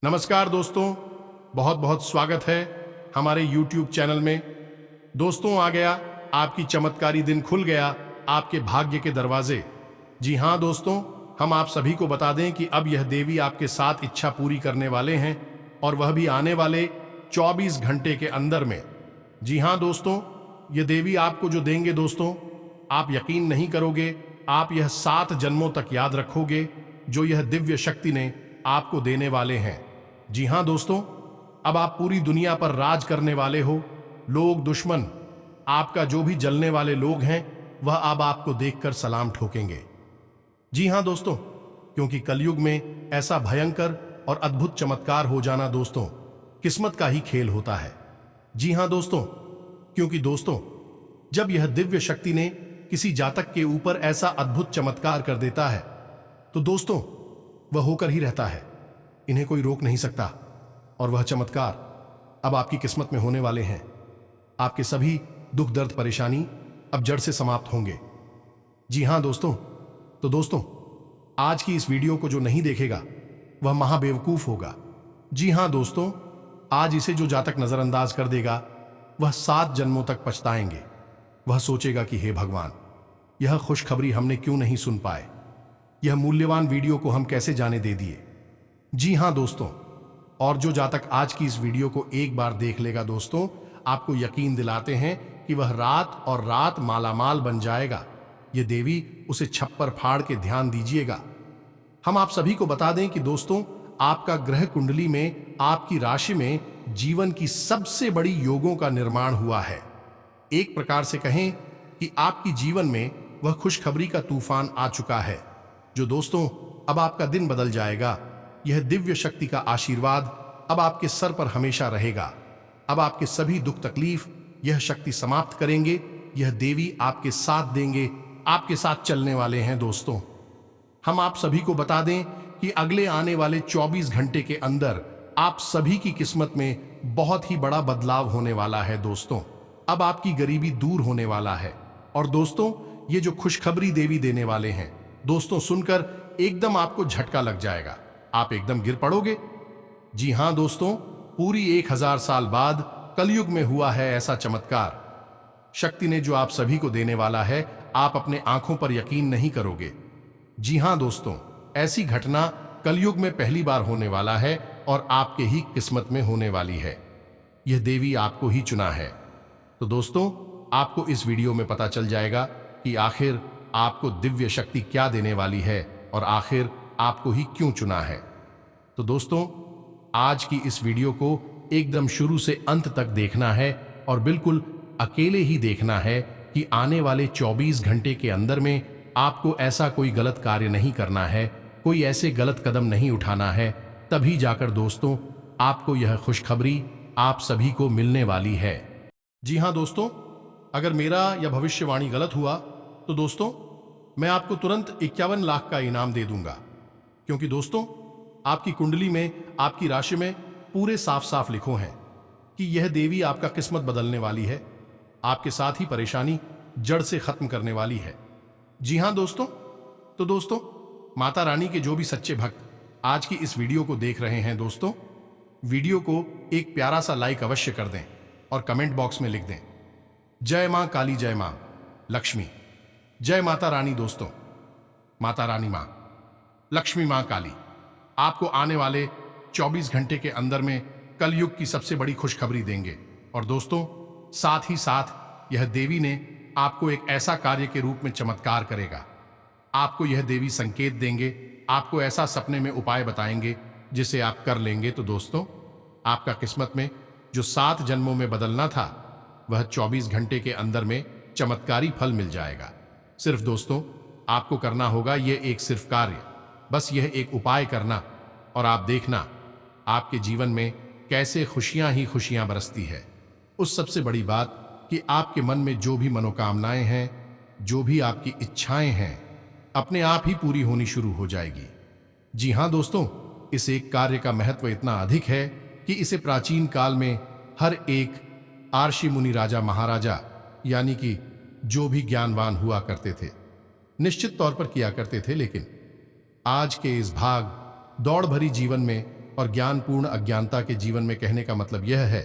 नमस्कार दोस्तों, बहुत बहुत स्वागत है हमारे YouTube चैनल में। दोस्तों, आ गया आपकी चमत्कारी दिन, खुल गया आपके भाग्य के दरवाजे। जी हाँ दोस्तों, हम आप सभी को बता दें कि अब यह देवी आपके साथ इच्छा पूरी करने वाले हैं, और वह भी आने वाले 24 घंटे के अंदर में। जी हाँ दोस्तों, यह देवी आपको जो देंगे दोस्तों, आप यकीन नहीं करोगे, आप यह 7 जन्मों तक याद रखोगे जो यह दिव्य शक्ति ने आपको देने वाले हैं। जी हाँ दोस्तों, अब आप पूरी दुनिया पर राज करने वाले हो। लोग, दुश्मन, आपका जो भी जलने वाले लोग हैं, वह अब आपको देखकर सलाम ठोकेंगे। जी हाँ दोस्तों, क्योंकि कलयुग में ऐसा भयंकर और अद्भुत चमत्कार हो जाना दोस्तों किस्मत का ही खेल होता है। जी हाँ दोस्तों, क्योंकि दोस्तों जब यह दिव्य शक्ति ने किसी जातक के ऊपर ऐसा अद्भुत चमत्कार कर देता है तो दोस्तों वह होकर ही रहता है, इन्हें कोई रोक नहीं सकता। और वह चमत्कार अब आपकी किस्मत में होने वाले हैं। आपके सभी दुख दर्द परेशानी अब जड़ से समाप्त होंगे। जी हाँ दोस्तों, तो दोस्तों आज की इस वीडियो को जो नहीं देखेगा वह महाबेवकूफ होगा। जी हाँ दोस्तों, आज इसे जो जातक नजरअंदाज कर देगा वह 7 जन्मों तक पछताएंगे। वह सोचेगा कि हे भगवान, यह खुशखबरी हमने क्यों नहीं सुन पाए, यह मूल्यवान वीडियो को हम कैसे जाने दे दिए। जी हाँ दोस्तों, और जो जातक आज की इस वीडियो को एक बार देख लेगा दोस्तों, आपको यकीन दिलाते हैं कि वह रात और रात मालामाल बन जाएगा। ये देवी उसे छप्पर फाड़ के ध्यान दीजिएगा। हम आप सभी को बता दें कि दोस्तों आपका ग्रह कुंडली में, आपकी राशि में जीवन की सबसे बड़ी योगों का निर्माण हुआ है। एक प्रकार से कहें कि आपकी जीवन में वह खुशखबरी का तूफान आ चुका है, जो दोस्तों अब आपका दिन बदल जाएगा। यह दिव्य शक्ति का आशीर्वाद अब आपके सर पर हमेशा रहेगा। अब आपके सभी दुख तकलीफ यह शक्ति समाप्त करेंगे। यह देवी आपके साथ देंगे, आपके साथ चलने वाले हैं दोस्तों। हम आप सभी को बता दें कि अगले आने वाले 24 घंटे के अंदर आप सभी की किस्मत में बहुत ही बड़ा बदलाव होने वाला है दोस्तों। अब आपकी गरीबी दूर होने वाला है। और दोस्तों ये जो खुशखबरी देवी देने वाले हैं दोस्तों, सुनकर एकदम आपको झटका लग जाएगा, आप एकदम गिर पड़ोगे। जी हाँ दोस्तों, पूरी 1000 साल बाद कलयुग में हुआ है ऐसा चमत्कार। शक्ति ने जो आप सभी को देने वाला है, आप अपने आंखों पर यकीन नहीं करोगे। जी हाँ दोस्तों, ऐसी घटना कलयुग में पहली बार होने वाला है और आपके ही किस्मत में होने वाली है। यह देवी आपको ही चुना है। तो दोस्तों आपको इस वीडियो में पता चल जाएगा कि आखिर आपको दिव्य शक्ति क्या देने वाली है और आखिर आपको ही क्यों चुना है। तो दोस्तों आज की इस वीडियो को एकदम शुरू से अंत तक देखना है और बिल्कुल अकेले ही देखना है कि आने वाले 24 घंटे के अंदर में आपको ऐसा कोई गलत कार्य नहीं करना है, कोई ऐसे गलत कदम नहीं उठाना है। तभी जाकर दोस्तों आपको यह खुशखबरी आप सभी को मिलने वाली है। जी हाँ दोस्तों, अगर मेरा यह भविष्यवाणी गलत हुआ तो दोस्तों मैं आपको तुरंत 51 लाख का इनाम दे दूंगा, क्योंकि दोस्तों आपकी कुंडली में, आपकी राशि में पूरे साफ साफ लिखो हैं कि यह देवी आपका किस्मत बदलने वाली है, आपके साथ ही परेशानी जड़ से खत्म करने वाली है। जी हाँ दोस्तों, तो दोस्तों माता रानी के जो भी सच्चे भक्त आज की इस वीडियो को देख रहे हैं दोस्तों, वीडियो को एक प्यारा सा लाइक अवश्य कर दें और कमेंट बॉक्स में लिख दें, जय मां काली, जय मां लक्ष्मी, जय माता रानी। दोस्तों माता रानी मां लक्ष्मी, मां काली आपको आने वाले 24 घंटे के अंदर में कलयुग की सबसे बड़ी खुशखबरी देंगे। और दोस्तों साथ ही साथ यह देवी ने आपको एक ऐसा कार्य के रूप में चमत्कार करेगा। आपको यह देवी संकेत देंगे, आपको ऐसा सपने में उपाय बताएंगे जिसे आप कर लेंगे तो दोस्तों आपका किस्मत में जो 7 जन्मों में बदलना था वह 24 घंटे के अंदर में चमत्कारी फल मिल जाएगा। सिर्फ दोस्तों आपको करना होगा ये एक सिर्फ कार्य, बस यह एक उपाय करना, और आप देखना आपके जीवन में कैसे खुशियां ही खुशियां बरसती है। उस सबसे बड़ी बात कि आपके मन में जो भी मनोकामनाएं हैं, जो भी आपकी इच्छाएं हैं, अपने आप ही पूरी होनी शुरू हो जाएगी। जी हाँ दोस्तों, इस एक कार्य का महत्व इतना अधिक है कि इसे प्राचीन काल में हर एक आर्षि मुनि, राजा महाराजा, यानी कि जो भी ज्ञानवान हुआ करते थे, निश्चित तौर पर किया करते थे। लेकिन आज के इस भाग दौड़ भरी जीवन में और ज्ञानपूर्ण अज्ञानता के जीवन में कहने का मतलब यह है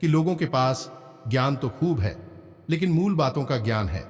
कि लोगों के पास ज्ञान तो खूब है, लेकिन मूल बातों का ज्ञान है।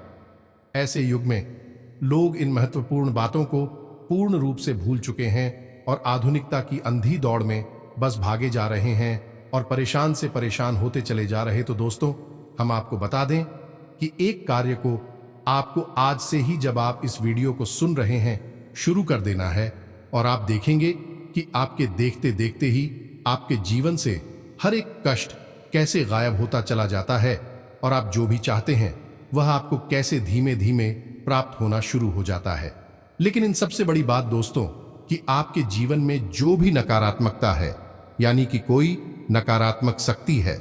ऐसे युग में लोग इन महत्वपूर्ण बातों को पूर्ण रूप से भूल चुके हैं और आधुनिकता की अंधी दौड़ में बस भागे जा रहे हैं और परेशान से परेशान होते चले जा रहे। तो दोस्तों, हम आपको बता दें कि एक कार्य को आपको आज से ही, जब आप इस वीडियो को सुन रहे हैं, शुरू कर देना है और आप देखेंगे कि आपके देखते देखते ही आपके जीवन से हर एक कष्ट कैसे गायब होता चला जाता है और आप जो भी चाहते हैं वह आपको कैसे धीमे धीमे प्राप्त होना शुरू हो जाता है। लेकिन इन सबसे बड़ी बात दोस्तों, कि आपके जीवन में जो भी नकारात्मकता है, यानी कि कोई नकारात्मक शक्ति है,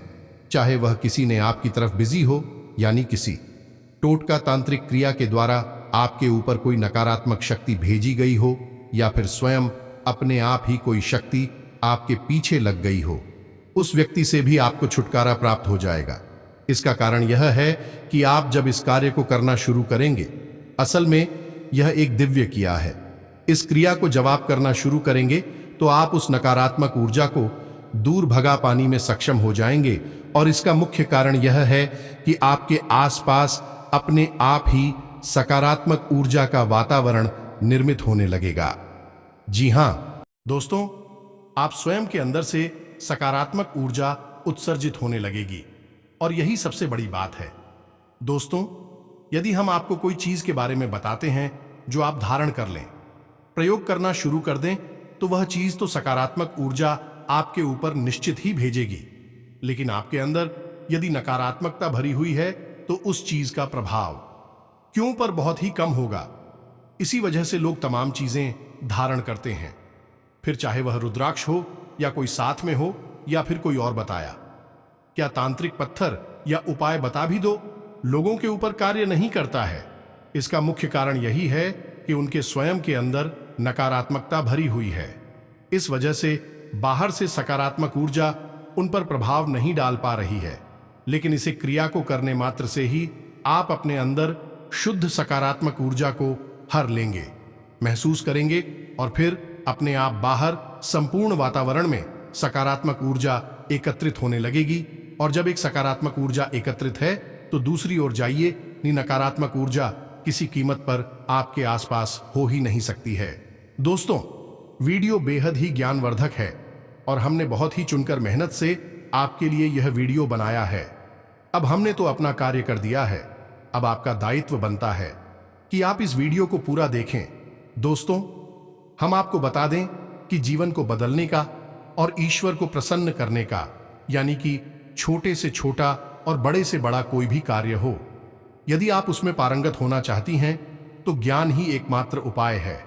चाहे वह किसी ने आपकी तरफ बिजी हो, यानी किसी टोटका तांत्रिक क्रिया के द्वारा आपके ऊपर कोई नकारात्मक शक्ति भेजी गई हो, या फिर स्वयं अपने आप ही कोई शक्ति आपके पीछे लग गई हो, उस व्यक्ति से भी आपको छुटकारा प्राप्त हो जाएगा। इसका कारण यह है कि आप जब इस कार्य को करना शुरू करेंगे, असल में यह एक दिव्य क्रिया है। इस क्रिया को जब आप करना शुरू करेंगे तो आप उस नकारात्मक ऊर्जा को दूर भगा पाने में सक्षम हो जाएंगे। और इसका मुख्य कारण यह है कि आपके आसपास अपने आप ही सकारात्मक ऊर्जा का वातावरण निर्मित होने लगेगा। जी हां दोस्तों, आप स्वयं के अंदर से सकारात्मक ऊर्जा उत्सर्जित होने लगेगी और यही सबसे बड़ी बात है। दोस्तों, यदि हम आपको कोई चीज के बारे में बताते हैं जो आप धारण कर लें, प्रयोग करना शुरू कर दें, तो वह चीज तो सकारात्मक ऊर्जा आपके ऊपर निश्चित ही भेजेगी। लेकिन आपके अंदर यदि नकारात्मकता भरी हुई है तो उस चीज का प्रभाव क्यों पर बहुत ही कम होगा। इसी वजह से लोग तमाम चीजें धारण करते हैं, फिर चाहे वह रुद्राक्ष हो या कोई साथ में हो या फिर कोई और बताया। क्या तांत्रिक पत्थर या उपाय बता भी दो, लोगों के ऊपर कार्य नहीं करता है। इसका मुख्य कारण यही है कि उनके स्वयं के अंदर नकारात्मकता भरी हुई है। इस वजह से बाहर से सकारात्मक ऊर्जा उन पर प्रभाव नहीं डाल पा रही है। लेकिन इसे क्रिया को करने मात्र से ही आप अपने अंदर शुद्ध सकारात्मक ऊर्जा को हर लेंगे, महसूस करेंगे और फिर अपने आप बाहर संपूर्ण वातावरण में सकारात्मक ऊर्जा एकत्रित होने लगेगी। और जब एक सकारात्मक ऊर्जा एकत्रित है तो दूसरी ओर जाइए, नकारात्मक ऊर्जा किसी कीमत पर आपके आसपास हो ही नहीं सकती है। दोस्तों, वीडियो बेहद ही ज्ञानवर्धक है और हमने बहुत ही चुनकर मेहनत से आपके लिए यह वीडियो बनाया है। अब हमने तो अपना कार्य कर दिया है, अब आपका दायित्व बनता है कि आप इस वीडियो को पूरा देखें। दोस्तों, हम आपको बता दें कि जीवन को बदलने का और ईश्वर को प्रसन्न करने का, यानी कि छोटे से छोटा और बड़े से बड़ा कोई भी कार्य हो, यदि आप उसमें पारंगत होना चाहती हैं तो ज्ञान ही एकमात्र उपाय है।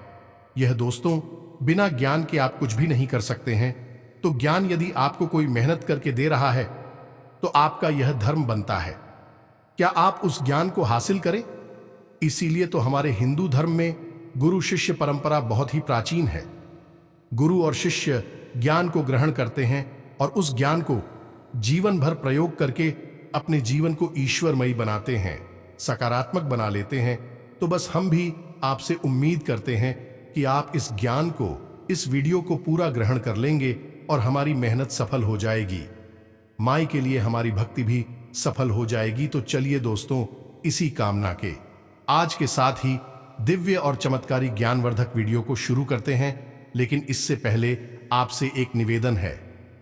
यह दोस्तों, बिना ज्ञान के आप कुछ भी नहीं कर सकते हैं। तो ज्ञान यदि आपको कोई मेहनत करके दे रहा है तो आपका यह धर्म बनता है। क्या आप उस ज्ञान को हासिल करें? इसीलिए तो हमारे हिंदू धर्म में गुरु शिष्य परंपरा बहुत ही प्राचीन है। गुरु और शिष्य ज्ञान को ग्रहण करते हैं और उस ज्ञान को जीवन भर प्रयोग करके अपने जीवन को ईश्वरमयी बनाते हैं, सकारात्मक बना लेते हैं। तो बस हम भी आपसे उम्मीद करते हैं कि आप इस ज्ञान को, इस वीडियो को पूरा ग्रहण कर लेंगे और हमारी मेहनत सफल हो जाएगी। माई के लिए हमारी भक्ति भी सफल हो जाएगी। तो चलिए दोस्तों, इसी कामना के आज के साथ ही दिव्य और चमत्कारी ज्ञानवर्धक वीडियो को शुरू करते हैं। लेकिन इससे पहले आपसे एक निवेदन है,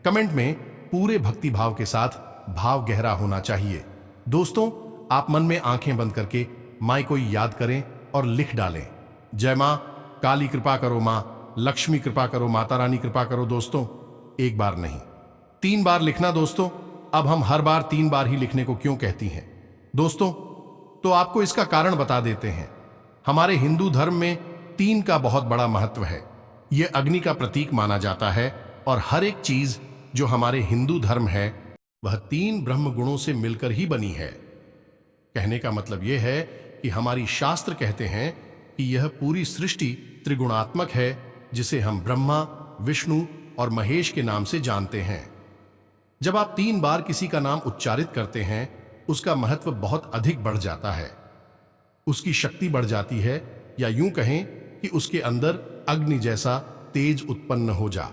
कमेंट में पूरे भक्ति भाव के साथ, भाव गहरा होना चाहिए। दोस्तों, आप मन में आंखें बंद करके माई को याद करें और लिख डालें, जय मां काली कृपा करो, मां लक्ष्मी कृपा करो, माता रानी कृपा करो। दोस्तों, एक बार नहीं 3 बार लिखना। दोस्तों, अब हम हर बार 3 बार ही लिखने को क्यों कहती हैं दोस्तों, तो आपको इसका कारण बता देते हैं। हमारे हिंदू धर्म में 3 का बहुत बड़ा महत्व है। यह अग्नि का प्रतीक माना जाता है और हर एक चीज जो हमारे हिंदू धर्म है वह 3 ब्रह्म गुणों से मिलकर ही बनी है। कहने का मतलब यह है कि हमारी शास्त्र कहते हैं कि यह पूरी सृष्टि त्रिगुणात्मक है, जिसे हम ब्रह्मा, विष्णु और महेश के नाम से जानते हैं। जब आप 3 बार किसी का नाम उच्चारित करते हैं, उसका महत्व बहुत अधिक बढ़ जाता है, उसकी शक्ति बढ़ जाती है, या यूं कहें कि उसके अंदर अग्नि जैसा तेज उत्पन्न हो जा।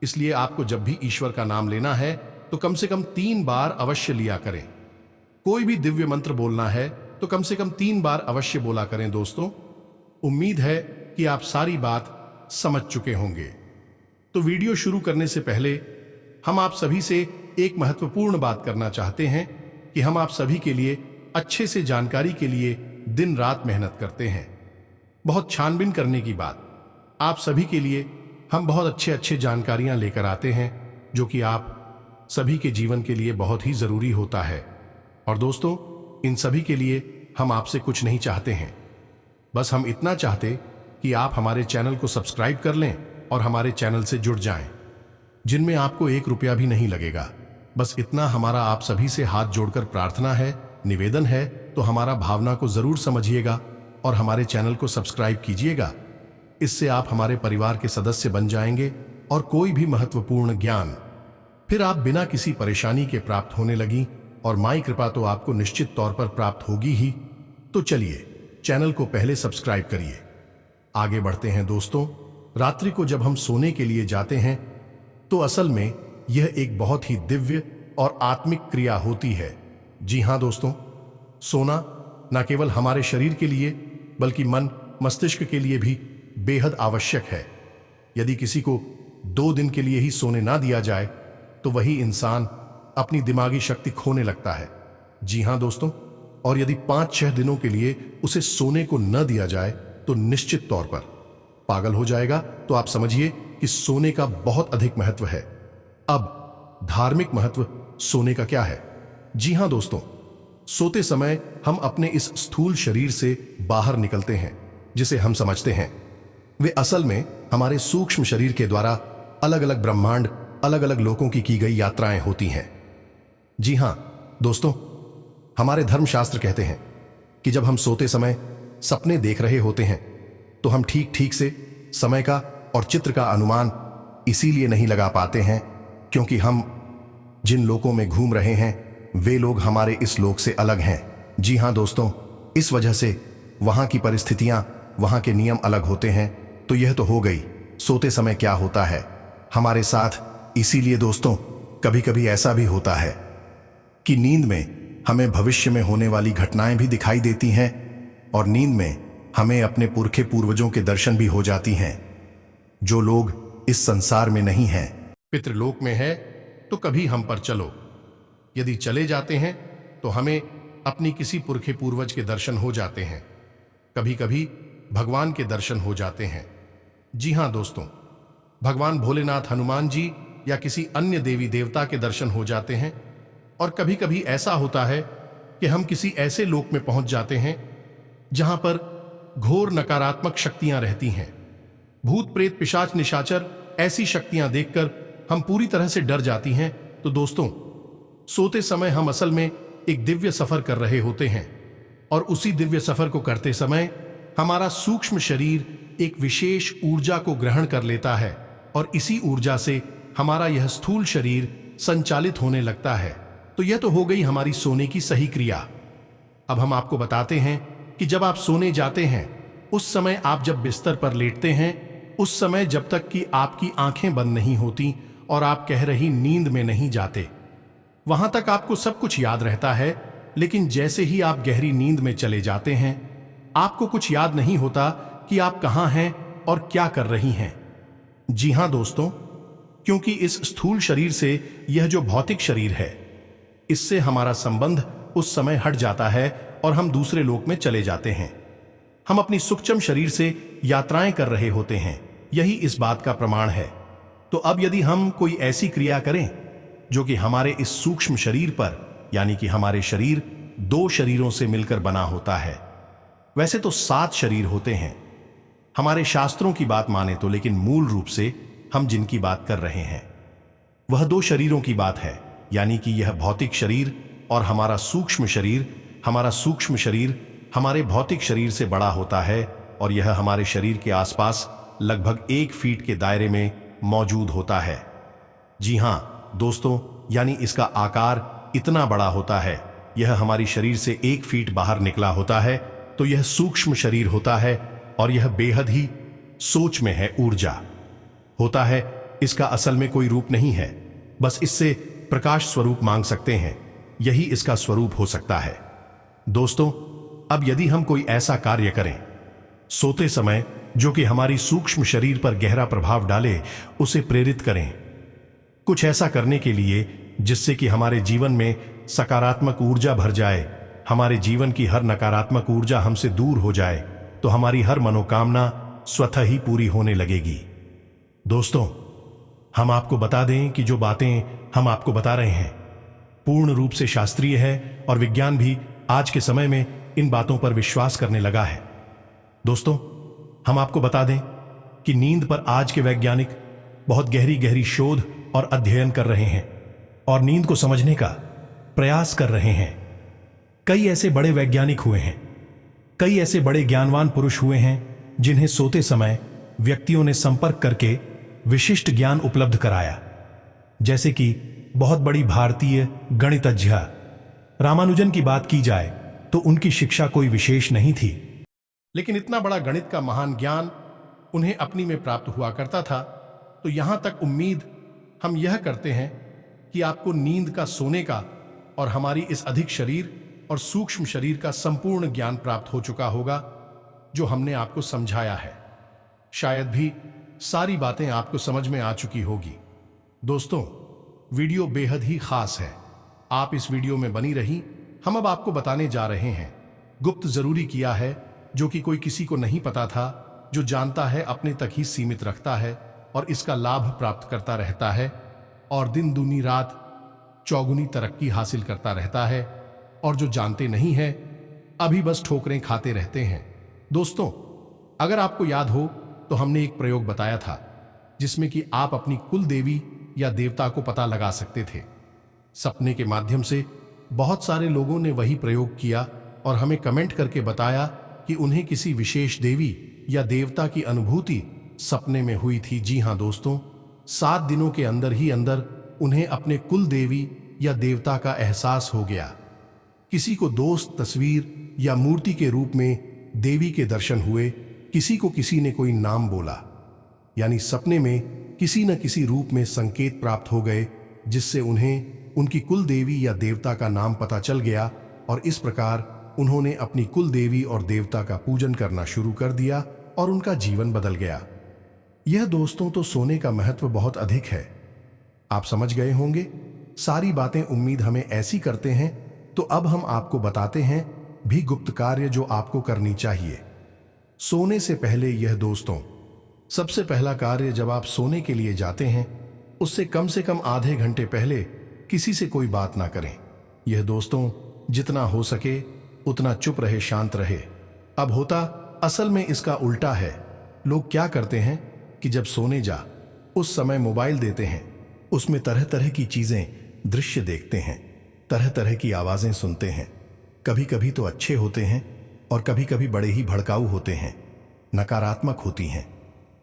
इसलिए आपको जब भी ईश्वर का नाम लेना है तो कम से कम 3 बार अवश्य लिया करें। कोई भी दिव्य मंत्र बोलना है तो कम से कम 3 बार अवश्य बोला करें दोस्तों। उम्मीद है कि आप सारी बात समझ चुके होंगे। तो वीडियो शुरू करने से पहले हम आप सभी से एक महत्वपूर्ण बात करना चाहते हैं कि हम आप सभी के लिए अच्छे से जानकारी के लिए दिन रात मेहनत करते हैं। बहुत छानबीन करने की बात, आप सभी के लिए हम बहुत अच्छे जानकारियां लेकर आते हैं जो कि आप सभी के जीवन के लिए बहुत ही जरूरी होता है। और दोस्तों, इन सभी के लिए हम आपसे कुछ नहीं चाहते हैं, बस हम इतना चाहते कि आप हमारे चैनल को सब्सक्राइब कर लें और हमारे चैनल से जुड़ जाएं, जिनमें आपको 1 रुपया भी नहीं लगेगा। बस इतना हमारा आप सभी से हाथ जोड़कर प्रार्थना है, निवेदन है। तो हमारा भावना को जरूर समझिएगा और हमारे चैनल को सब्सक्राइब कीजिएगा। इससे आप हमारे परिवार के सदस्य बन जाएंगे और कोई भी महत्वपूर्ण ज्ञान फिर आप बिना किसी परेशानी के प्राप्त होने लगी और माई कृपा तो आपको निश्चित तौर पर प्राप्त होगी ही। तो चलिए चैनल को पहले सब्सक्राइब करिए। आगे बढ़ते हैं दोस्तों। रात्रि को जब हम सोने के लिए जाते हैं तो असल में यह एक बहुत ही दिव्य और आत्मिक क्रिया होती है। जी हाँ दोस्तों, सोना न केवल हमारे शरीर के लिए बल्कि मन मस्तिष्क के लिए भी बेहद आवश्यक है। यदि किसी को 2 दिन के लिए ही सोने ना दिया जाए तो वही इंसान अपनी दिमागी शक्ति खोने लगता है। जी हाँ दोस्तों, और यदि 5-6 दिनों के लिए उसे सोने को न दिया जाए तो निश्चित तौर पर पागल हो जाएगा। तो आप समझिए कि सोने का बहुत अधिक महत्व है। अब धार्मिक महत्व सोने का क्या है? जी हाँ दोस्तों, सोते समय हम अपने इस स्थूल शरीर से बाहर निकलते हैं जिसे हम समझते हैं। वे असल में हमारे सूक्ष्म शरीर के द्वारा अलग अलग ब्रह्मांड, अलग अलग लोकों की गई यात्राएं होती हैं। जी हां दोस्तों, हमारे धर्मशास्त्र कहते हैं कि जब हम सोते समय सपने देख रहे होते हैं तो हम ठीक से समय का और चित्र का अनुमान इसीलिए नहीं लगा पाते हैं क्योंकि हम जिन लोकों में घूम रहे हैं वे लोग हमारे इस लोक से अलग हैं। जी हां दोस्तों, इस वजह से वहां की परिस्थितियां, वहां के नियम अलग होते हैं। तो यह तो हो गई सोते समय क्या होता है हमारे साथ। इसीलिए दोस्तों, कभी कभी ऐसा भी होता है कि नींद में हमें भविष्य में होने वाली घटनाएं भी दिखाई देती हैं और नींद में हमें अपने पुरखे पूर्वजों के दर्शन भी हो जाती हैं जो लोग इस संसार में नहीं हैं। पितृलोक में है तो कभी हम पर चलो। यदि चले जाते हैं तो हमें अपनी किसी पुरखे पूर्वज के दर्शन हो जाते हैं, कभी कभी भगवान के दर्शन हो जाते हैं। जी हां दोस्तों, भगवान भोलेनाथ, हनुमान जी या किसी अन्य देवी देवता के दर्शन हो जाते हैं। और कभी कभी ऐसा होता है कि हम किसी ऐसे लोक में पहुंच जाते हैं जहां पर घोर नकारात्मक शक्तियां रहती हैं। भूत प्रेत पिशाच निशाचर ऐसी शक्तियां देखकर हम पूरी तरह से डर जाती हैं। तो दोस्तों, सोते समय हम असल में एक दिव्य सफर कर रहे होते हैं और उसी दिव्य सफर को करते समय हमारा सूक्ष्म शरीर एक विशेष ऊर्जा को ग्रहण कर लेता है और इसी ऊर्जा से हमारा यह स्थूल शरीर संचालित होने लगता है। तो यह तो हो गई हमारी सोने की सही क्रिया। अब हम आपको बताते हैं कि जब आप सोने जाते हैं उस समय आप जब बिस्तर पर लेटते हैं उस समय जब तक कि आपकी आंखें बंद नहीं होती और आप कह रही नींद में नहीं जाते, वहां तक आपको सब कुछ याद रहता है। लेकिन जैसे ही आप गहरी नींद में चले जाते हैं आपको कुछ याद नहीं होता कि आप कहां हैं और क्या कर रही हैं। जी हां दोस्तों, क्योंकि इस स्थूल शरीर से यह जो भौतिक शरीर है इससे हमारा संबंध उस समय हट जाता है और हम दूसरे लोक में चले जाते हैं। हम अपनी सूक्ष्म शरीर से यात्राएं कर रहे होते हैं, यही इस बात का प्रमाण है। तो अब यदि हम कोई ऐसी क्रिया करें जो कि हमारे इस सूक्ष्म शरीर पर, यानी कि हमारे शरीर 2 शरीरों से मिलकर बना होता है। वैसे तो 7 शरीर होते हैं हमारे शास्त्रों की बात माने तो, लेकिन मूल रूप से हम जिनकी बात कर रहे हैं वह 2 शरीरों की बात है, यानी कि यह भौतिक शरीर और हमारा सूक्ष्म शरीर। हमारा सूक्ष्म शरीर हमारे भौतिक शरीर से बड़ा होता है और यह हमारे शरीर के आसपास लगभग 1 फीट के दायरे में मौजूद होता है। जी हां दोस्तों, यानी इसका आकार इतना बड़ा होता है, यह हमारी शरीर से 1 फीट बाहर निकला होता है। तो यह सूक्ष्म शरीर होता है और यह बेहद ही सोच में है, ऊर्जा होता है। इसका असल में कोई रूप नहीं है, बस इससे प्रकाश स्वरूप मांग सकते हैं, यही इसका स्वरूप हो सकता है। दोस्तों, अब यदि हम कोई ऐसा कार्य करें सोते समय जो कि हमारी सूक्ष्म शरीर पर गहरा प्रभाव डाले, उसे प्रेरित करें कुछ ऐसा करने के लिए जिससे कि हमारे जीवन में सकारात्मक ऊर्जा भर जाए, हमारे जीवन की हर नकारात्मक ऊर्जा हमसे दूर हो जाए, तो हमारी हर मनोकामना स्वतः ही पूरी होने लगेगी। दोस्तों, हम आपको बता दें कि जो बातें हम आपको बता रहे हैं पूर्ण रूप से शास्त्रीय है और विज्ञान भी आज के समय में इन बातों पर विश्वास करने लगा है। दोस्तों, हम आपको बता दें कि नींद पर आज के वैज्ञानिक बहुत गहरी गहरी शोध और अध्ययन कर रहे हैं और नींद को समझने का प्रयास कर रहे हैं। कई ऐसे बड़े वैज्ञानिक हुए हैं, कई ऐसे बड़े ज्ञानवान पुरुष हुए हैं जिन्हें सोते समय व्यक्तियों ने संपर्क करके विशिष्ट ज्ञान उपलब्ध कराया। जैसे कि बहुत बड़ी भारतीय गणितज्ञ रामानुजन की बात की जाए तो उनकी शिक्षा कोई विशेष नहीं थी, लेकिन इतना बड़ा गणित का महान ज्ञान उन्हें अपनी में प्राप्त हुआ करता था। तो यहां तक उम्मीद हम यह करते हैं कि आपको नींद का, सोने का और हमारी इस अधिक शरीर और सूक्ष्म शरीर का संपूर्ण ज्ञान प्राप्त हो चुका होगा जो हमने आपको समझाया है। शायद भी सारी बातें आपको समझ में आ चुकी होगी। दोस्तों, वीडियो बेहद ही खास है, आप इस वीडियो में बनी रही। हम अब आपको बताने जा रहे हैं, गुप्त जरूरी किया है, जो कि कोई किसी को नहीं पता था, जो जानता है अपने तक ही सीमित रखता है और इसका लाभ प्राप्त करता रहता है और दिन दूनी रात चौगुनी तरक्की हासिल करता रहता है, और जो जानते नहीं है अभी बस ठोकरें खाते रहते हैं। दोस्तों, अगर आपको याद हो तो हमने एक प्रयोग बताया था जिसमें कि आप अपनी कुल देवी या देवता को पता लगा सकते थे। सपने के माध्यम से बहुत सारे लोगों ने वही प्रयोग किया और हमें कमेंट करके बताया कि उन्हें किसी विशेष देवी या देवता की अनुभूति सपने में हुई थी। जी हां दोस्तों, 7 दिनों के अंदर ही अंदर उन्हें अपने कुल देवी या देवता का एहसास हो गया। किसी को दोस्त तस्वीर या मूर्ति के रूप में देवी के दर्शन हुए, किसी को किसी ने कोई नाम बोला, यानी सपने में किसी न किसी रूप में संकेत प्राप्त हो गए जिससे उन्हें उनकी कुल देवी या देवता का नाम पता चल गया और इस प्रकार उन्होंने अपनी कुल देवी और देवता का पूजन करना शुरू कर दिया और उनका जीवन बदल गया। यह दोस्तों तो सोने का महत्व बहुत अधिक है, आप समझ गए होंगे। सारी बातें उम्मीद हमें ऐसी करते हैं, तो अब हम आपको बताते हैं भी गुप्त कार्य जो आपको करनी चाहिए सोने से पहले। यह दोस्तों, सबसे पहला कार्य जब आप सोने के लिए जाते हैं उससे कम से कम आधे घंटे पहले किसी से कोई बात ना करें। यह दोस्तों, जितना हो सके उतना चुप रहे, शांत रहे। अब होता असल में इसका उल्टा है। लोग क्या करते हैं कि जब सोने जा उस समय मोबाइल देते हैं, उसमें तरह तरह की चीजें, दृश्य देखते हैं, तरह तरह की आवाजें सुनते हैं। कभी कभी तो अच्छे होते हैं और कभी कभी बड़े ही भड़काऊ होते हैं, नकारात्मक होती हैं।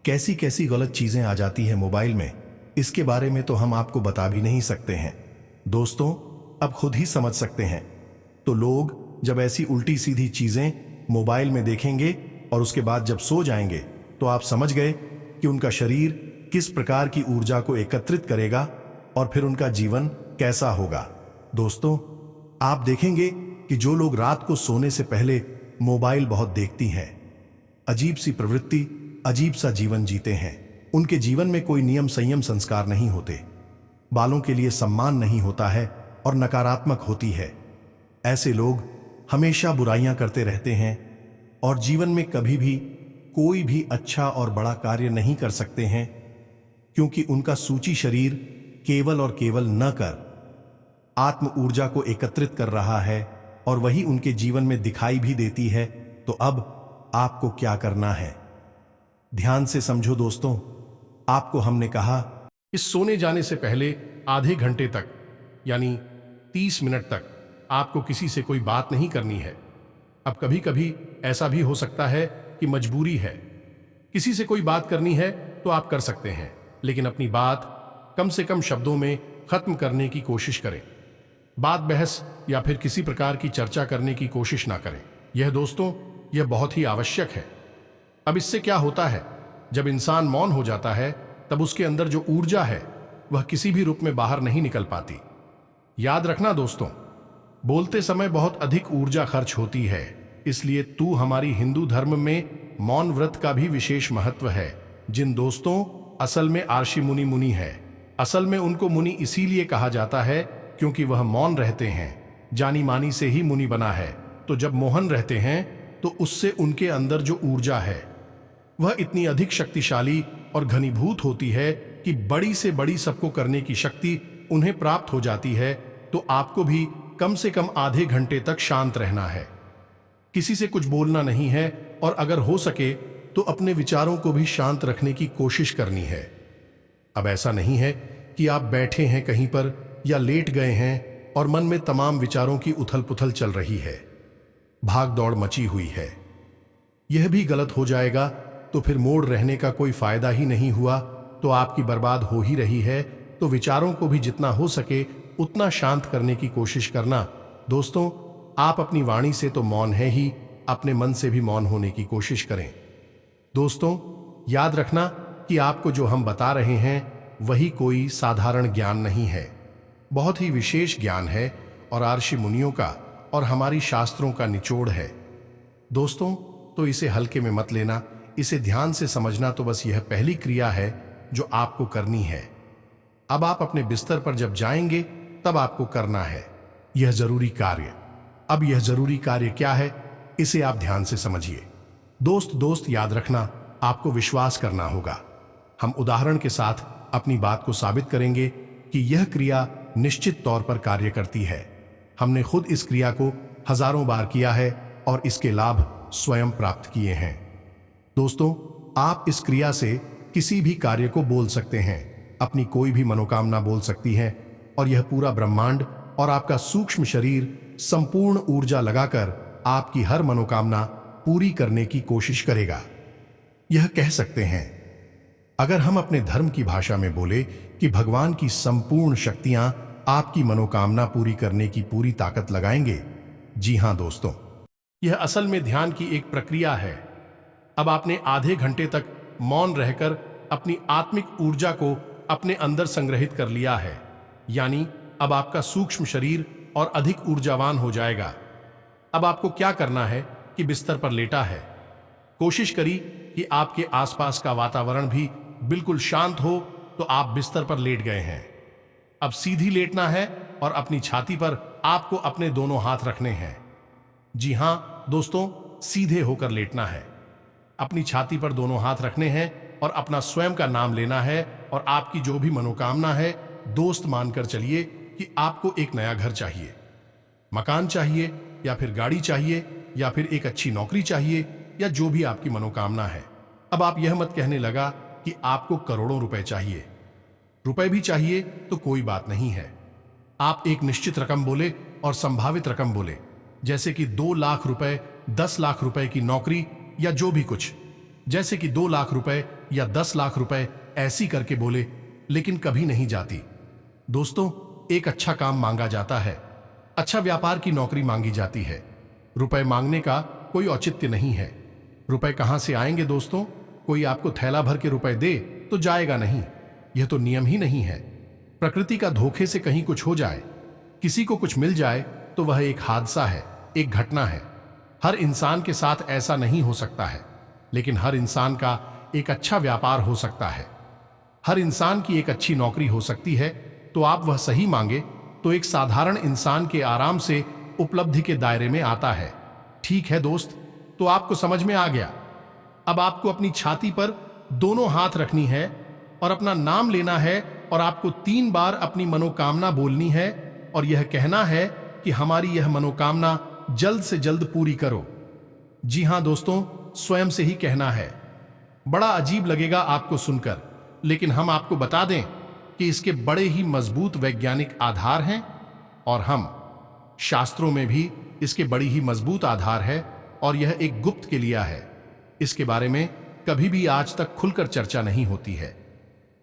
कैसी कैसी गलत चीजें आ जाती हैं मोबाइल में, इसके बारे में तो हम आपको बता भी नहीं सकते हैं। दोस्तों, अब खुद ही समझ सकते हैं। तो लोग जब ऐसी उल्टी सीधी चीजें मोबाइल में देखेंगे और उसके बाद जब सो जाएंगे, तो आप समझ गए कि उनका शरीर किस प्रकार की ऊर्जा को एकत्रित करेगा और फिर उनका जीवन कैसा होगा। दोस्तों, आप देखेंगे कि जो लोग रात को सोने से पहले मोबाइल बहुत देखती हैं, अजीब सी प्रवृत्ति, अजीब सा जीवन जीते हैं। उनके जीवन में कोई नियम संयम संस्कार नहीं होते, बालों के लिए सम्मान नहीं होता है और नकारात्मक होती है। ऐसे लोग हमेशा बुराइयां करते रहते हैं और जीवन में कभी भी कोई भी अच्छा और बड़ा कार्य नहीं कर सकते हैं, क्योंकि उनका सूची शरीर केवल और केवल न कर आत्म ऊर्जा को एकत्रित कर रहा है और वही उनके जीवन में दिखाई भी देती है। तो अब आपको क्या करना है, ध्यान से समझो दोस्तों। आपको हमने कहा इस सोने जाने से पहले आधे घंटे तक, यानी 30 मिनट तक आपको किसी से कोई बात नहीं करनी है। अब कभी कभी ऐसा भी हो सकता है कि मजबूरी है, किसी से कोई बात करनी है तो आप कर सकते हैं, लेकिन अपनी बात कम से कम शब्दों में खत्म करने की कोशिश करें। बात बहस या फिर किसी प्रकार की चर्चा करने की कोशिश ना करें। यह दोस्तों, यह बहुत ही आवश्यक है। अब इससे क्या होता है, जब इंसान मौन हो जाता है तब उसके अंदर जो ऊर्जा है वह किसी भी रूप में बाहर नहीं निकल पाती। याद रखना दोस्तों, बोलते समय बहुत अधिक ऊर्जा खर्च होती है, इसलिए तू हमारी हिंदू धर्म में मौन व्रत का भी विशेष महत्व है। जिन दोस्तों असल में आर्षि मुनि है, असल में उनको मुनि इसीलिए कहा जाता है क्योंकि वह मौन रहते हैं। जानी मानी से ही मुनि बना है, तो जब मौन रहते हैं तो उससे उनके अंदर जो ऊर्जा है वह इतनी अधिक शक्तिशाली और घनीभूत होती है कि बड़ी से बड़ी सबको करने की शक्ति उन्हें प्राप्त हो जाती है। तो आपको भी कम से कम आधे घंटे तक शांत रहना है, किसी से कुछ बोलना नहीं है, और अगर हो सके तो अपने विचारों को भी शांत रखने की कोशिश करनी है। अब ऐसा नहीं है कि आप बैठे हैं कहीं पर या लेट गए हैं और मन में तमाम विचारों की उथल पुथल चल रही है, भाग दौड़ मची हुई है। यह भी गलत हो जाएगा, तो फिर मोड़ रहने का कोई फायदा ही नहीं हुआ, तो आपकी बर्बाद हो ही रही है। तो विचारों को भी जितना हो सके उतना शांत करने की कोशिश करना। दोस्तों, आप अपनी वाणी से तो मौन है ही, अपने मन से भी मौन होने की कोशिश करें। दोस्तों, याद रखना कि आपको जो हम बता रहे हैं वही कोई साधारण ज्ञान नहीं है, बहुत ही विशेष ज्ञान है और आर्षि मुनियों का और हमारी शास्त्रों का निचोड़ है। दोस्तों, तो इसे हल्के में मत लेना, इसे ध्यान से समझना। तो बस यह पहली क्रिया है जो आपको करनी है। अब आप अपने बिस्तर पर जब जाएंगे तब आपको करना है यह जरूरी कार्य। अब यह जरूरी कार्य क्या है, इसे आप ध्यान से समझिए। दोस्त याद रखना, आपको विश्वास करना होगा। हम उदाहरण के साथ अपनी बात को साबित करेंगे कि यह क्रिया निश्चित तौर पर कार्य करती है। हमने खुद इस क्रिया को हजारों बार किया है और इसके लाभ स्वयं प्राप्त किए हैं। दोस्तों, आप इस क्रिया से किसी भी कार्य को बोल सकते हैं, अपनी कोई भी मनोकामना बोल सकती है, और यह पूरा ब्रह्मांड और आपका सूक्ष्म शरीर संपूर्ण ऊर्जा लगाकर आपकी हर मनोकामना पूरी करने की कोशिश करेगा। यह कह सकते हैं, अगर हम अपने धर्म की भाषा में बोले कि भगवान की संपूर्ण शक्तियां आपकी मनोकामना पूरी करने की पूरी ताकत लगाएंगे। जी हां दोस्तों, यह असल में ध्यान की एक प्रक्रिया है। अब आपने आधे घंटे तक मौन रहकर अपनी आत्मिक ऊर्जा को अपने अंदर संग्रहित कर लिया है, यानी अब आपका सूक्ष्म शरीर और अधिक ऊर्जावान हो जाएगा। अब आपको क्या करना है कि बिस्तर पर लेटा है, कोशिश करी कि आपके आसपास का वातावरण भी बिल्कुल शांत हो। तो आप बिस्तर पर लेट गए हैं। अब सीधी लेटना है और अपनी छाती पर आपको अपने दोनों हाथ रखने हैं। जी हां दोस्तों, सीधे होकर लेटना है, अपनी छाती पर दोनों हाथ रखने हैं और अपना स्वयं का नाम लेना है। और आपकी जो भी मनोकामना है, दोस्त मानकर चलिए कि आपको एक नया घर चाहिए, मकान चाहिए, या फिर गाड़ी चाहिए, या फिर एक अच्छी नौकरी चाहिए, या जो भी आपकी मनोकामना है। अब आप यह मत कहने लगा कि आपको करोड़ों रुपए चाहिए। रुपए भी चाहिए तो कोई बात नहीं है, आप एक निश्चित रकम बोले और संभावित रकम बोले, जैसे कि 2 लाख रुपए, 10 लाख रुपए की नौकरी, या जो भी कुछ, जैसे कि 2 लाख रुपए या 10 लाख रुपए, ऐसी करके बोले, लेकिन कभी नहीं जाती। दोस्तों, एक अच्छा काम मांगा जाता है, अच्छा व्यापार की नौकरी मांगी जाती है। रुपए मांगने का कोई औचित्य नहीं है। रुपए कहां से आएंगे दोस्तों? कोई आपको थैला भर के रुपए दे तो जाएगा नहीं, यह तो नियम ही नहीं है। प्रकृति का धोखे से कहीं कुछ हो जाए, किसी को कुछ मिल जाए, तो वह एक हादसा है, एक घटना है। हर इंसान के साथ ऐसा नहीं हो सकता है, लेकिन हर इंसान का एक अच्छा व्यापार हो सकता है, हर इंसान की एक अच्छी नौकरी हो सकती है। तो आप वह सही मांगे तो एक साधारण इंसान के आराम से उपलब्धि के दायरे में आता है। ठीक है दोस्त, तो आपको समझ में आ गया। अब आपको अपनी छाती पर दोनों हाथ रखनी है और अपना नाम लेना है, और आपको 3 बार अपनी मनोकामना बोलनी है और यह कहना है कि हमारी यह मनोकामना जल्द से जल्द पूरी करो। जी हां दोस्तों, स्वयं से ही कहना है। बड़ा अजीब लगेगा आपको सुनकर, लेकिन हम आपको बता दें कि इसके बड़े ही मजबूत वैज्ञानिक आधार हैं, और हम शास्त्रों में भी इसके बड़ी ही मजबूत आधार है, और यह एक गुप्त के लिया है। इसके बारे में कभी भी आज तक खुलकर चर्चा नहीं होती है।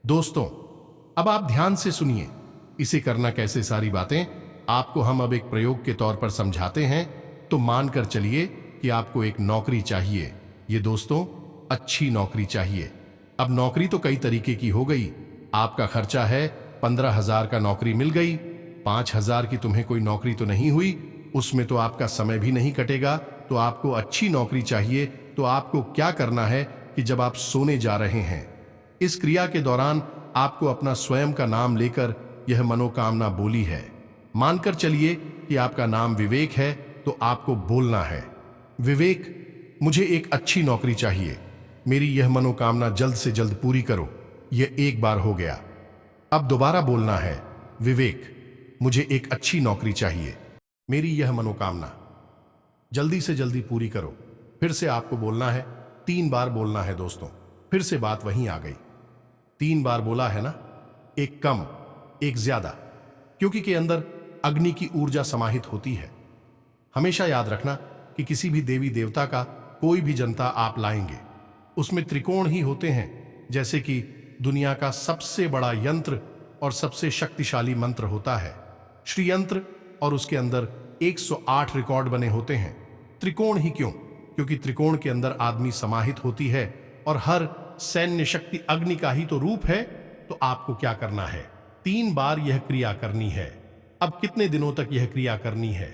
दोस्तों, अब आप ध्यान से सुनिए, इसे करना कैसे, सारी बातें आपको हम अब एक प्रयोग के तौर पर समझाते हैं। तो मानकर चलिए कि आपको एक नौकरी चाहिए। ये दोस्तों, अच्छी नौकरी चाहिए। अब नौकरी तो कई तरीके की हो गई। आपका खर्चा है 15,000 का नौकरी मिल गई, 5,000 की तुम्हें कोई नौकरी तो नहीं हुई, उसमें तो आपका समय भी नहीं कटेगा। तो आपको अच्छी नौकरी चाहिए। तो आपको क्या करना है कि जब आप सोने जा रहे हैं, इस क्रिया के दौरान आपको अपना स्वयं का नाम लेकर यह मनोकामना बोली है। मानकर चलिए कि आपका नाम विवेक है, तो आपको बोलना है, विवेक, मुझे एक अच्छी नौकरी चाहिए, मेरी यह मनोकामना जल्द से जल्द पूरी करो। यह एक बार हो गया। अब दोबारा बोलना है, विवेक, मुझे एक अच्छी नौकरी चाहिए, मेरी यह मनोकामना जल्दी से जल्दी पूरी करो। फिर से आपको बोलना है, 3 बार बोलना है दोस्तों। फिर से बात वहीं आ गई, 3 बार बोला है ना, एक कम एक ज्यादा, क्योंकि के अंदर अग्नि की ऊर्जा समाहित होती है। हमेशा याद रखना कि किसी भी देवी देवता का कोई भी जनता आप लाएंगे, उसमें त्रिकोण ही होते हैं। जैसे कि दुनिया का सबसे बड़ा यंत्र और सबसे शक्तिशाली मंत्र होता है श्री यंत्र, और उसके अंदर 108 रिकॉर्ड बने होते हैं। त्रिकोण ही क्यों? क्योंकि त्रिकोण के अंदर आदमी समाहित होती है, और हर सैन्य शक्ति अग्नि का ही तो रूप है। तो आपको क्या करना है, 3 बार यह क्रिया करनी है। अब कितने दिनों तक यह क्रिया करनी है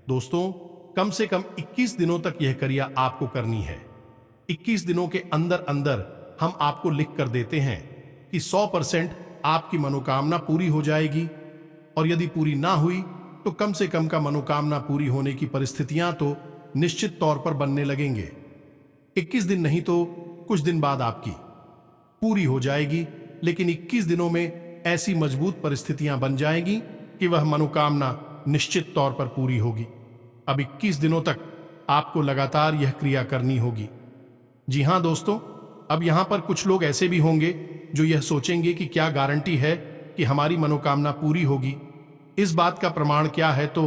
दोस्तों? कम से कम 21 दिनों तक यह क्रिया आपको करनी है। 21 दिनों के अंदर अंदर हम आपको लिख कर देते हैं कि 100% आपकी मनोकामना पूरी हो जाएगी, और यदि पूरी ना हुई तो कम से कम का मनोकामना पूरी होने की परिस्थितियां तो निश्चित तौर पर बनने लगेंगे। 21 दिन नहीं तो कुछ दिन बाद आपकी पूरी हो जाएगी, लेकिन 21 दिनों में ऐसी मजबूत परिस्थितियां बन जाएंगी कि वह मनोकामना निश्चित तौर पर पूरी होगी। अब 21 दिनों तक आपको लगातार यह क्रिया करनी होगी। जी हां दोस्तों, अब यहां पर कुछ लोग ऐसे भी होंगे जो यह सोचेंगे कि क्या गारंटी है कि हमारी मनोकामना पूरी होगी। इस बात का प्रमाण क्या है? तो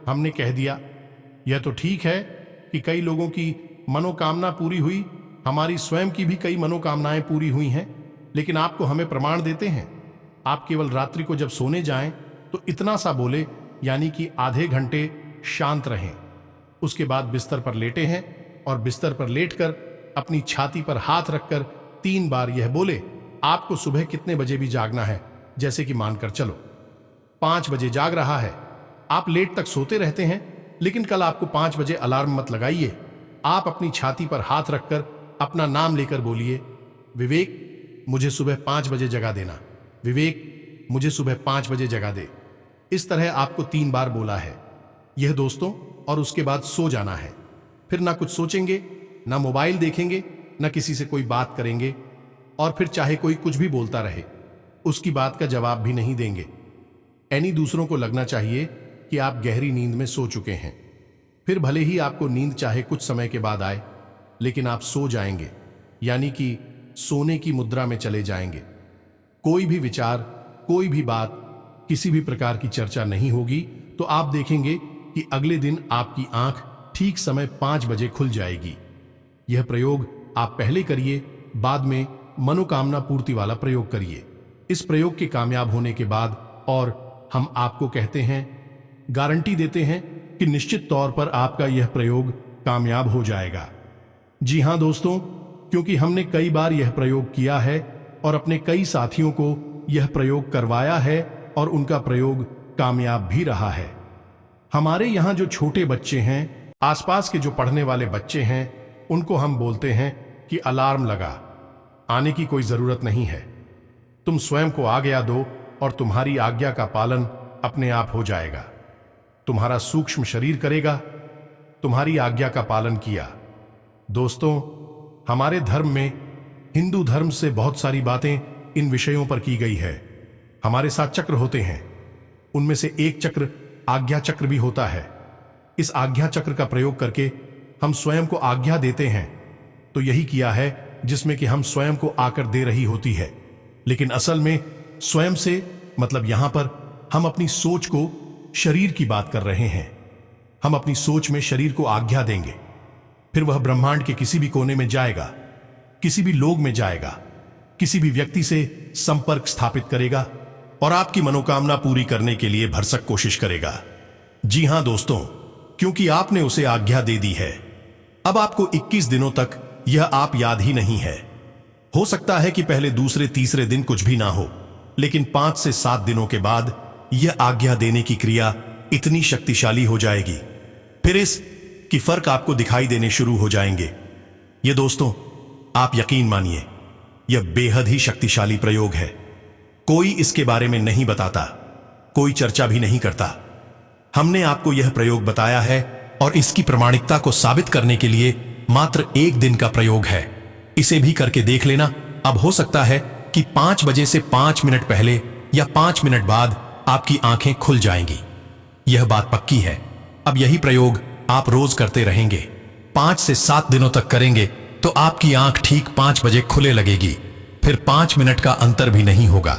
हमने कह दिया। यह तो ठीक है कि कई लोगों की मनोकामना पूरी हुई, हमारी स्वयं की भी कई मनोकामनाएं पूरी हुई हैं, लेकिन आपको हमें प्रमाण देते हैं। आप केवल रात्रि को जब सोने जाएं तो इतना सा बोले, यानी कि आधे घंटे शांत रहें। उसके बाद बिस्तर पर लेटे हैं, और बिस्तर पर लेटकर अपनी छाती पर हाथ रखकर 3 बार यह बोले। आपको सुबह कितने बजे भी जागना है, जैसे कि मानकर चलो 5 बजे जाग रहा है, आप लेट तक सोते रहते हैं, लेकिन कल आपको 5 बजे अलार्म मत लगाइए। आप अपनी छाती पर हाथ रखकर अपना नाम लेकर बोलिए, विवेक, मुझे सुबह 5 बजे जगा देना, विवेक, मुझे सुबह 5 बजे जगा दे। इस तरह आपको 3 बार बोला है यह दोस्तों, और उसके बाद सो जाना है। फिर ना कुछ सोचेंगे, ना मोबाइल देखेंगे, ना किसी से कोई बात करेंगे, और फिर चाहे कोई कुछ भी बोलता रहे उसकी बात का जवाब भी नहीं देंगे। यानी दूसरों को लगना चाहिए कि आप गहरी नींद में सो चुके हैं। फिर भले ही आपको नींद चाहे कुछ समय के बाद आए, लेकिन आप सो जाएंगे, यानी कि सोने की मुद्रा में चले जाएंगे। कोई भी विचार, कोई भी बात, किसी भी प्रकार की चर्चा नहीं होगी। तो आप देखेंगे कि अगले दिन आपकी आंख ठीक समय 5 बजे खुल जाएगी। यह प्रयोग आप पहले करिए, बाद में मनोकामना पूर्ति वाला प्रयोग करिए। इस प्रयोग के कामयाब होने के बाद, और हम आपको कहते हैं, गारंटी देते हैं कि निश्चित तौर पर आपका यह प्रयोग कामयाब हो जाएगा। जी हां दोस्तों, क्योंकि हमने कई बार यह प्रयोग किया है और अपने कई साथियों को यह प्रयोग करवाया है, और उनका प्रयोग कामयाब भी रहा है। हमारे यहां जो छोटे बच्चे हैं, आसपास के जो पढ़ने वाले बच्चे हैं, उनको हम बोलते हैं कि अलार्म लगा, आने की कोई जरूरत नहीं है, तुम स्वयं को आज्ञा दो और तुम्हारी आज्ञा का पालन अपने आप हो जाएगा। तुम्हारा सूक्ष्म शरीर करेगा, तुम्हारी आज्ञा का पालन किया। दोस्तों, हमारे धर्म में, हिंदू धर्म से बहुत सारी बातें इन विषयों पर की गई है। हमारे 7 चक्र होते हैं, उनमें से एक चक्र आज्ञा चक्र भी होता है। इस आज्ञा चक्र का प्रयोग करके हम स्वयं को आज्ञा देते हैं। तो यही किया है जिसमें कि हम स्वयं को आकर दे रही होती है, लेकिन असल में स्वयं से मतलब यहां पर हम अपनी सोच को, शरीर की बात कर रहे हैं। हम अपनी सोच में शरीर को आज्ञा देंगे, फिर वह ब्रह्मांड के किसी भी कोने में जाएगा, किसी भी लोक में जाएगा, किसी भी व्यक्ति से संपर्क स्थापित करेगा और आपकी मनोकामना पूरी करने के लिए भरसक कोशिश करेगा। जी हां दोस्तों, क्योंकि आपने उसे आज्ञा दे दी है। अब आपको 21 दिनों तक यह आप याद ही नहीं है। हो सकता है कि पहले दूसरे तीसरे दिन कुछ भी ना हो, लेकिन 5 से 7 दिनों के बाद यह आज्ञा देने की क्रिया इतनी शक्तिशाली हो जाएगी, फिर इस की फर्क आपको दिखाई देने शुरू हो जाएंगे। ये दोस्तों, आप यकीन मानिए, यह बेहद ही शक्तिशाली प्रयोग है। कोई इसके बारे में नहीं बताता, कोई चर्चा भी नहीं करता। हमने आपको यह प्रयोग बताया है और इसकी प्रामाणिकता को साबित करने के लिए मात्र 1 दिन का प्रयोग है। इसे भी करके देख लेना। अब हो सकता है कि 5 बजे से 5 मिनट पहले या 5 मिनट बाद आपकी आंखें खुल जाएंगी। यह बात पक्की है। अब यही प्रयोग आप रोज करते रहेंगे, 5 से 7 दिनों तक करेंगे तो आपकी आंख ठीक 5 बजे खुले लगेगी, फिर 5 मिनट का अंतर भी नहीं होगा।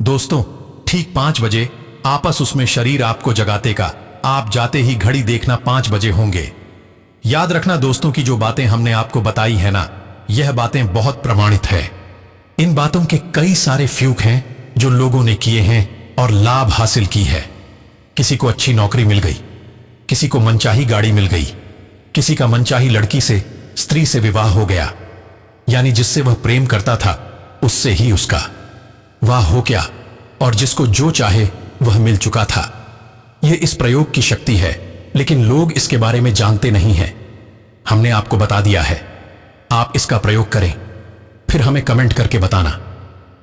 दोस्तों, ठीक 5 बजे आपस उसमें शरीर आपको जगातेगा। आप जाते ही घड़ी देखना 5 बजे होंगे। याद रखना दोस्तों की जो बातें हमने आपको बताई है ना, यह बातें बहुत प्रमाणित है। इन बातों के कई सारे फ्यूक हैं जो लोगों ने किए हैं और लाभ हासिल की है। किसी को अच्छी नौकरी मिल गई, किसी को मनचाही गाड़ी मिल गई, किसी का मनचाही लड़की से, स्त्री से विवाह हो गया, यानी जिससे वह प्रेम करता था उससे ही उसका वाह हो गया, और जिसको जो चाहे वह मिल चुका था। यह इस प्रयोग की शक्ति है, लेकिन लोग इसके बारे में जानते नहीं हैं। हमने आपको बता दिया है। आप इसका प्रयोग करें, फिर हमें कमेंट करके बताना।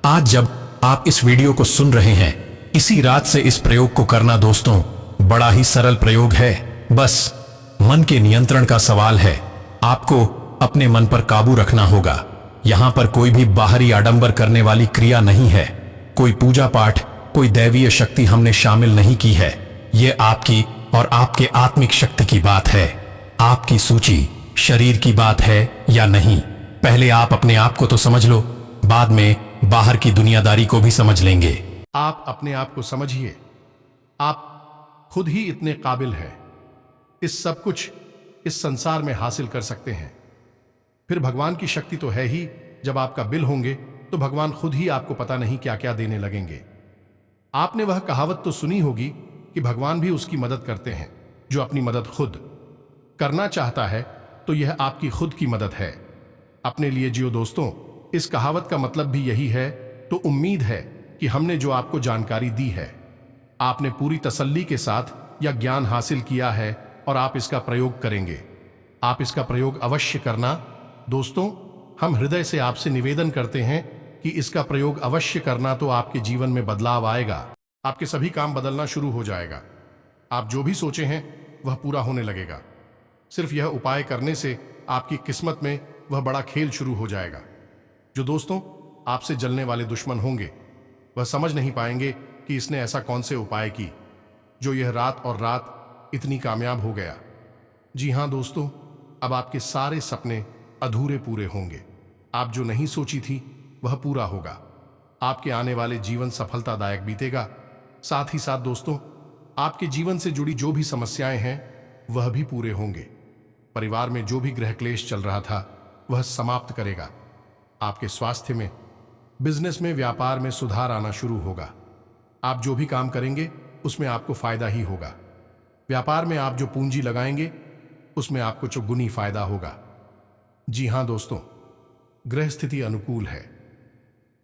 आज जब आप इस वीडियो को सुन रहे हैं, इसी रात से इस प्रयोग को करना दोस्तों। बड़ा ही सरल प्रयोग है, बस मन के नियंत्रण का सवाल है। आपको अपने मन पर काबू रखना होगा। यहां पर कोई भी बाहरी आडंबर करने वाली क्रिया नहीं है। कोई पूजा पाठ, कोई दैवीय शक्ति हमने शामिल नहीं की है। यह आपकी और आपके आत्मिक शक्ति की बात है। आपकी सूची शरीर की बात है या नहीं, पहले आप अपने आप को तो समझ लो, बाद में बाहर की दुनियादारी को भी समझ लेंगे। आप अपने आप को समझिए। आप खुद ही इतने काबिल हैं, इस सब कुछ इस संसार में हासिल कर सकते हैं। फिर भगवान की शक्ति तो है ही। जब आपका बिल होंगे तो भगवान खुद ही आपको पता नहीं क्या क्या देने लगेंगे। आपने वह कहावत तो सुनी होगी कि भगवान भी उसकी मदद करते हैं जो अपनी मदद खुद करना चाहता है, तो यह आपकी खुद की मदद है। अपने लिए जियो दोस्तों। इस कहावत का मतलब भी यही है। तो उम्मीद है कि हमने जो आपको जानकारी दी है, आपने पूरी तसल्ली के साथ यह ज्ञान हासिल किया है और आप इसका प्रयोग करेंगे। आप इसका प्रयोग अवश्य करना दोस्तों। हम हृदय से आपसे निवेदन करते हैं कि इसका प्रयोग अवश्य करना, तो आपके जीवन में बदलाव आएगा। आपके सभी काम बदलना शुरू हो जाएगा। आप जो भी सोचे हैं वह पूरा होने लगेगा। सिर्फ यह उपाय करने से आपकी किस्मत में वह बड़ा खेल शुरू हो जाएगा। जो दोस्तों आपसे जलने वाले दुश्मन होंगे, वह समझ नहीं पाएंगे कि इसने ऐसा कौन से उपाय की जो यह रात और रात इतनी कामयाब हो गया। जी हाँ दोस्तों, अब आपके सारे सपने अधूरे पूरे होंगे। आप जो नहीं सोची थी वह पूरा होगा। आपके आने वाले जीवन सफलतादायक बीतेगा। साथ ही साथ दोस्तों, आपके जीवन से जुड़ी जो भी समस्याएं हैं वह भी पूरे होंगे। परिवार में जो भी ग्रह क्लेश चल रहा था वह समाप्त करेगा। आपके स्वास्थ्य में, बिजनेस में, व्यापार में सुधार आना शुरू होगा। आप जो भी काम करेंगे उसमें आपको फायदा ही होगा। व्यापार में आप जो पूंजी लगाएंगे उसमें आपको चौगुनी फायदा होगा। जी हां दोस्तों, ग्रह स्थिति अनुकूल है।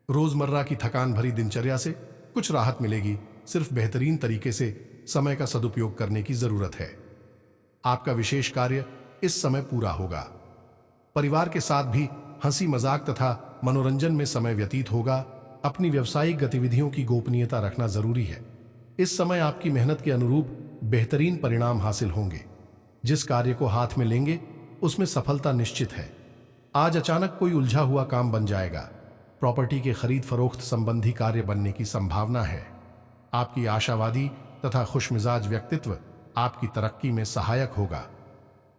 रोजमर्रा की थकान भरी दिनचर्या से कुछ राहत मिलेगी। सिर्फ बेहतरीन तरीके से समय का सदुपयोग करने की जरूरत है। आपका विशेष कार्य इस समय पूरा होगा। परिवार के साथ भी हंसी मजाक तथा मनोरंजन में समय व्यतीत होगा। अपनी व्यावसायिक गतिविधियों की गोपनीयता रखना जरूरी है। इस समय आपकी मेहनत के अनुरूप बेहतरीन परिणाम हासिल होंगे। जिस कार्य को हाथ में लेंगे उसमें सफलता निश्चित है। आज अचानक कोई उलझा हुआ काम बन जाएगा। प्रॉपर्टी के खरीद फरोख्त संबंधी कार्य बनने की संभावना है। आपकी आशावादी तथा खुशमिजाज व्यक्तित्व आपकी तरक्की में सहायक होगा।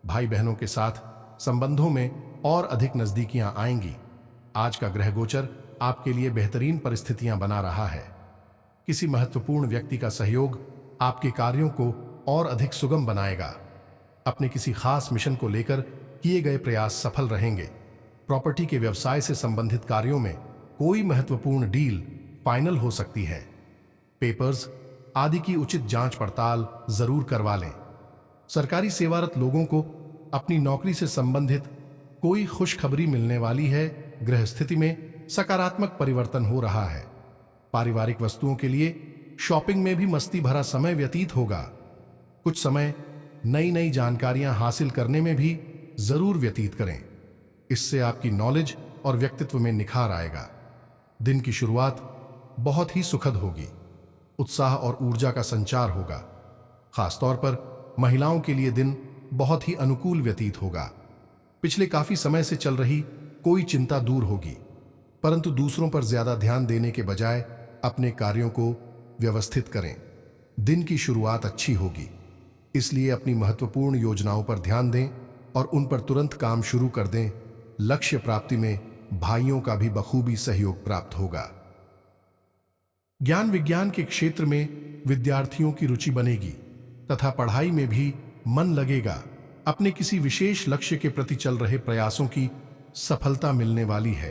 भाई बहनों के साथ संबंधों में और अधिक नजदीकियां आएंगी। आज का ग्रह गोचर आपके लिए बेहतरीन परिस्थितियां बना रहा है। किसी महत्वपूर्ण व्यक्ति का सहयोग आपके कार्यों को और अधिक सुगम बनाएगा। अपने किसी खास मिशन को लेकर किए गए प्रयास सफल रहेंगे। प्रॉपर्टी के व्यवसाय से संबंधित कार्यों में कोई महत्वपूर्ण डील फाइनल हो सकती है। पेपर्स आदि की उचित जांच पड़ताल जरूर करवा लें। सरकारी सेवारत लोगों को अपनी नौकरी से संबंधित कोई खुशखबरी मिलने वाली है गृह स्थिति में सकारात्मक परिवर्तन हो रहा है। पारिवारिक वस्तुओं के लिए शॉपिंग में भी मस्ती भरा समय व्यतीत होगा। कुछ समय नई नई जानकारियां हासिल करने में भी जरूर व्यतीत करें। इससे आपकी नॉलेज और व्यक्तित्व में निखार आएगा। दिन की शुरुआत बहुत ही सुखद होगी। उत्साह और ऊर्जा का संचार होगा। खासतौर पर महिलाओं के लिए दिन बहुत ही अनुकूल व्यतीत होगा। पिछले काफी समय से चल रही कोई चिंता दूर होगी, परंतु दूसरों पर ज्यादा ध्यान देने के बजाय अपने कार्यों को व्यवस्थित करें। दिन की शुरुआत अच्छी होगी, इसलिए अपनी महत्वपूर्ण योजनाओं पर ध्यान दें और उन पर तुरंत काम शुरू कर दें। लक्ष्य प्राप्ति में भाइयों का भी बखूबी सहयोग प्राप्त होगा। ज्ञान विज्ञान के क्षेत्र में विद्यार्थियों की रुचि बनेगी तथा पढ़ाई में भी मन लगेगा। अपने किसी विशेष लक्ष्य के प्रति चल रहे प्रयासों की सफलता मिलने वाली है।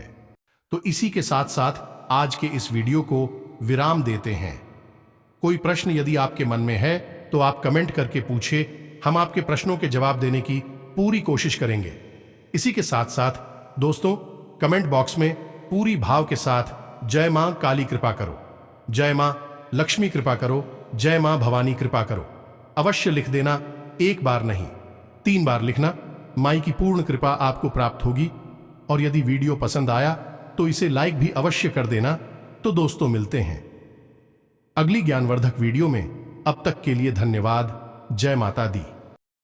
तो इसी के साथ साथ आज के इस वीडियो को विराम देते हैं। कोई प्रश्न यदि आपके मन में है तो आप कमेंट करके पूछिए, हम आपके प्रश्नों के जवाब देने की पूरी कोशिश करेंगे। इसी के साथ साथ दोस्तों, कमेंट बॉक्स में पूरी भाव के साथ जय मां काली कृपा करो, जय मां लक्ष्मी कृपा करो, जय मां भवानी कृपा करो अवश्य लिख देना। एक बार नहीं, 3 बार लिखना। माई की पूर्ण कृपा आपको प्राप्त होगी। और यदि वीडियो पसंद आया तो इसे लाइक भी अवश्य कर देना। तो दोस्तों, मिलते हैं अगली ज्ञानवर्धक वीडियो में। अब तक के लिए धन्यवाद। जय माता दी।